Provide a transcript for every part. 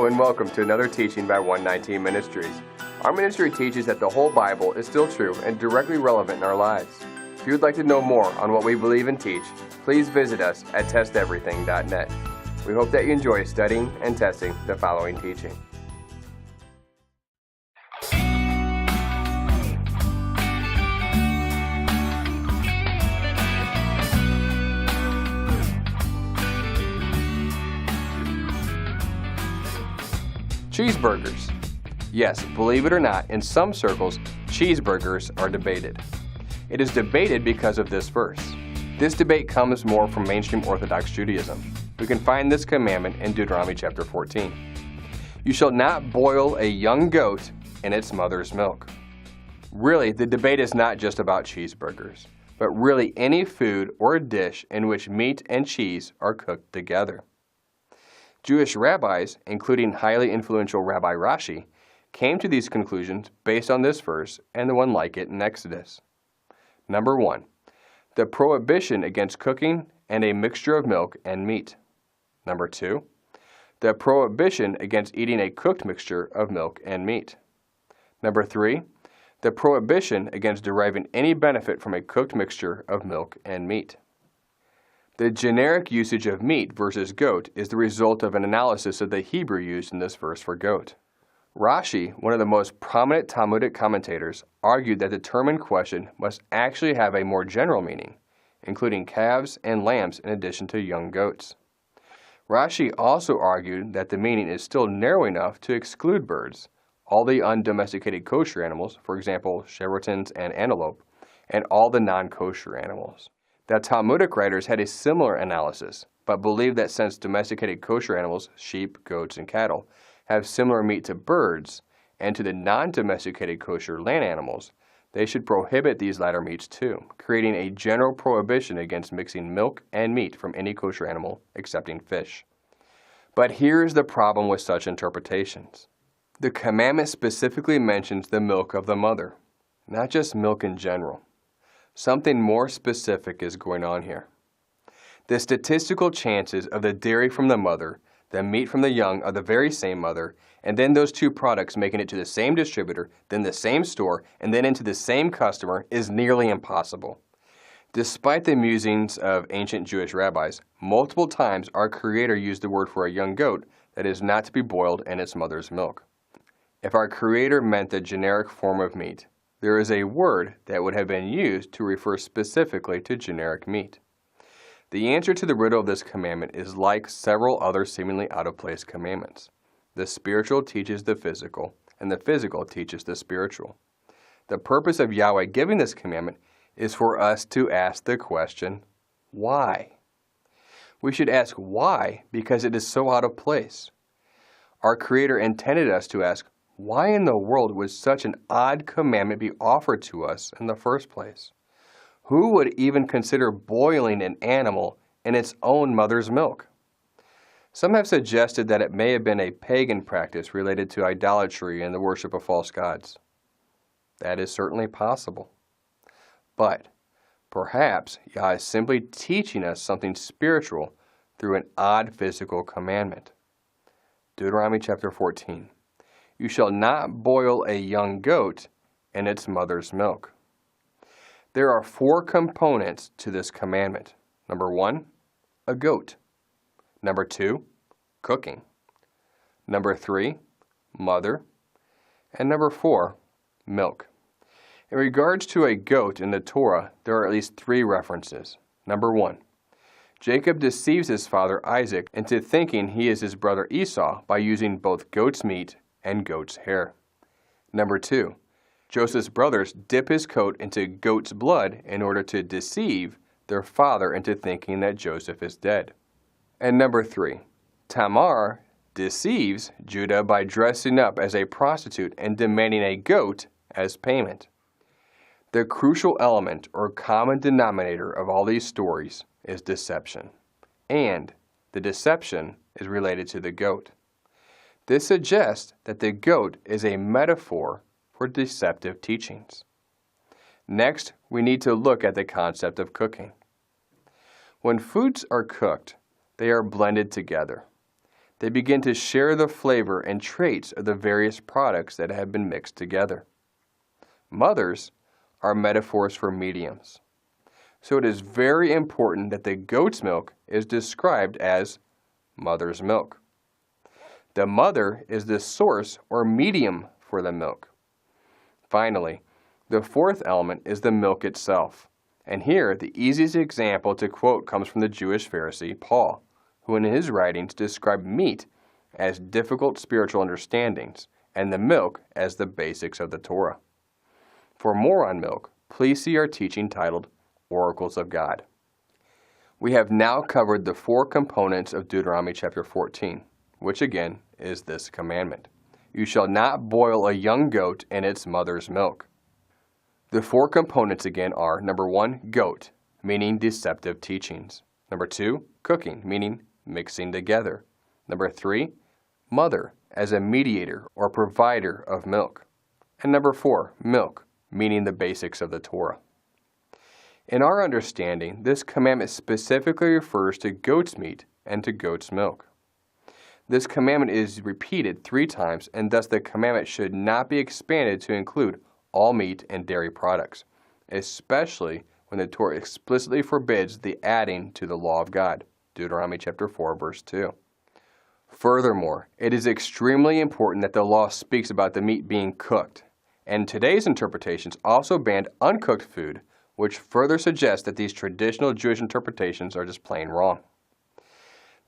Hello and welcome to another teaching by 119 Ministries. Our ministry teaches that the whole Bible is still true and directly relevant in our lives. If you would like to know more on what we believe and teach, please visit us at testeverything.net. We hope that you enjoy studying and testing the following teaching. Cheeseburgers. Yes, believe it or not, in some circles, cheeseburgers are debated. It is debated because of this verse. This debate comes more from mainstream Orthodox Judaism. We can find this commandment in Deuteronomy chapter 14. You shall not boil a young goat in its mother's milk. Really, the debate is not just about cheeseburgers, but really any food or dish in which meat and cheese are cooked together. Jewish rabbis, including highly influential Rabbi Rashi, came to these conclusions based on this verse and the one like it in Exodus. Number 1, the prohibition against cooking and a mixture of milk and meat. Number 2, the prohibition against eating a cooked mixture of milk and meat. Number 3, the prohibition against deriving any benefit from a cooked mixture of milk and meat. The generic usage of meat versus goat is the result of an analysis of the Hebrew used in this verse for goat. Rashi, one of the most prominent Talmudic commentators, argued that the term in question must actually have a more general meaning, including calves and lambs in addition to young goats. Rashi also argued that the meaning is still narrow enough to exclude birds, all the undomesticated kosher animals, for example, chervutins and antelope, and all the non-kosher animals. The Talmudic writers had a similar analysis, but believed that since domesticated kosher animals, sheep, goats, and cattle, have similar meat to birds and to the non-domesticated kosher land animals, they should prohibit these latter meats too, creating a general prohibition against mixing milk and meat from any kosher animal excepting fish. But here's the problem with such interpretations. The commandment specifically mentions the milk of the mother, not just milk in general. Something more specific is going on here. The statistical chances of the dairy from the mother, the meat from the young of the very same mother, and then those two products making it to the same distributor, then the same store, and then into the same customer is nearly impossible. Despite the musings of ancient Jewish rabbis, multiple times our Creator used the word for a young goat that is not to be boiled in its mother's milk. If our Creator meant the generic form of meat, there is a word that would have been used to refer specifically to generic meat. The answer to the riddle of this commandment is like several other seemingly out-of-place commandments. The spiritual teaches the physical, and the physical teaches the spiritual. The purpose of Yahweh giving this commandment is for us to ask the question, why? We should ask why because it is so out of place. Our Creator intended us to ask, why in the world would such an odd commandment be offered to us in the first place? Who would even consider boiling an animal in its own mother's milk? Some have suggested that it may have been a pagan practice related to idolatry and the worship of false gods. That is certainly possible. But perhaps Yah is simply teaching us something spiritual through an odd physical commandment. Deuteronomy chapter 14. You shall not boil a young goat in its mother's milk. There are 4 components to this commandment. Number 1, a goat. Number 2, cooking. Number 3, mother. And number 4, milk. In regards to a goat in the Torah, there are at least 3 references. Number 1, Jacob deceives his father Isaac into thinking he is his brother Esau by using both goat's meat and goat's hair. Number 2, Joseph's brothers dip his coat into goat's blood in order to deceive their father into thinking that Joseph is dead. And number 3, Tamar deceives Judah by dressing up as a prostitute and demanding a goat as payment. The crucial element or common denominator of all these stories is deception, and the deception is related to the goat. This suggests that the goat is a metaphor for deceptive teachings. Next, we need to look at the concept of cooking. When foods are cooked, they are blended together. They begin to share the flavor and traits of the various products that have been mixed together. Mothers are metaphors for mediums. So it is very important that the goat's milk is described as mother's milk. The mother is the source or medium for the milk. Finally, the fourth element is the milk itself. And here, the easiest example to quote comes from the Jewish Pharisee, Paul, who in his writings described meat as difficult spiritual understandings and the milk as the basics of the Torah. For more on milk, please see our teaching titled Oracles of God. We have now covered the four components of Deuteronomy chapter 14, which again is this commandment. You shall not boil a young goat in its mother's milk. The four components again are, number 1, goat, meaning deceptive teachings. Number 2, cooking, meaning mixing together. Number 3, mother, as a mediator or provider of milk. And number 4, milk, meaning the basics of the Torah. In our understanding, this commandment specifically refers to goat's meat and to goat's milk. This commandment is repeated 3 times, and thus the commandment should not be expanded to include all meat and dairy products, especially when the Torah explicitly forbids the adding to the law of God, Deuteronomy chapter 4, verse 2. Furthermore, it is extremely important that the law speaks about the meat being cooked, and today's interpretations also banned uncooked food, which further suggests that these traditional Jewish interpretations are just plain wrong.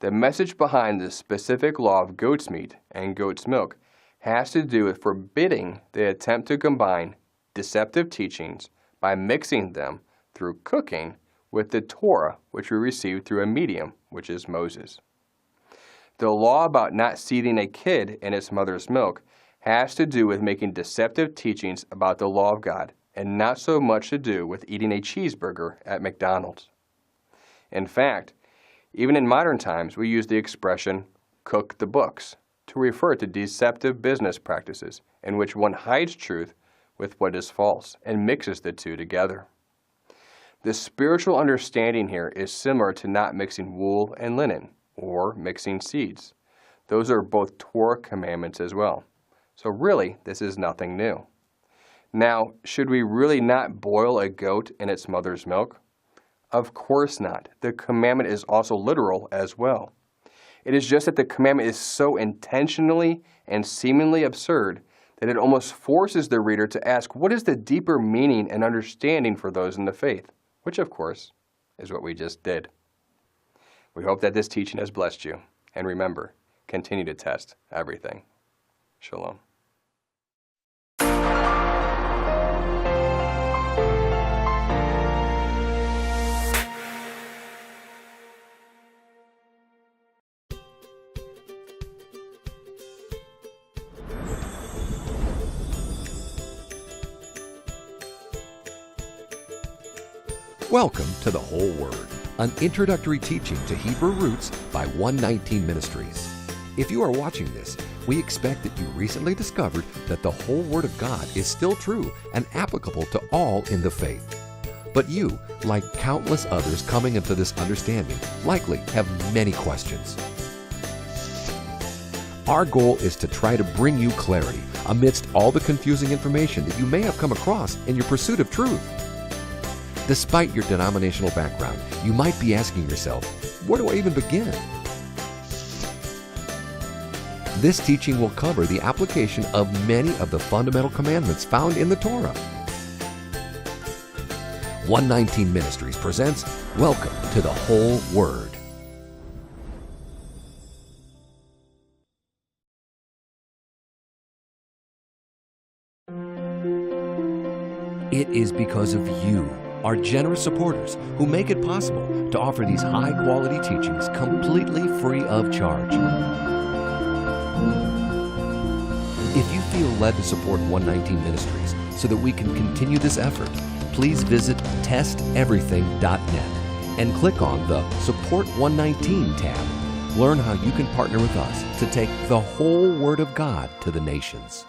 The message behind the specific law of goat's meat and goat's milk has to do with forbidding the attempt to combine deceptive teachings by mixing them through cooking with the Torah, which we received through a medium, which is Moses. The law about not seething a kid in its mother's milk has to do with making deceptive teachings about the law of God and not so much to do with eating a cheeseburger at McDonald's. In fact, even in modern times, we use the expression, cook the books, to refer to deceptive business practices in which one hides truth with what is false and mixes the two together. The spiritual understanding here is similar to not mixing wool and linen or mixing seeds. Those are both Torah commandments as well. So really, this is nothing new. Now, should we really not boil a goat in its mother's milk? Of course not. The commandment is also literal as well. It is just that the commandment is so intentionally and seemingly absurd that it almost forces the reader to ask, what is the deeper meaning and understanding for those in the faith? Which, of course, is what we just did. We hope that this teaching has blessed you. And remember, continue to test everything. Shalom. Welcome to The Whole Word, an introductory teaching to Hebrew roots by 119 Ministries. If you are watching this, we expect that you recently discovered that the whole Word of God is still true and applicable to all in the faith. But you, like countless others coming into this understanding, likely have many questions. Our goal is to try to bring you clarity amidst all the confusing information that you may have come across in your pursuit of truth. Despite your denominational background, you might be asking yourself, where do I even begin? This teaching will cover the application of many of the fundamental commandments found in the Torah. 119 Ministries presents Welcome to the Whole Word. It is because of you, our generous supporters, who make it possible to offer these high-quality teachings completely free of charge. If you feel led to support 119 Ministries so that we can continue this effort, please visit testeverything.net and click on the Support 119 tab. Learn how you can partner with us to take the whole Word of God to the nations.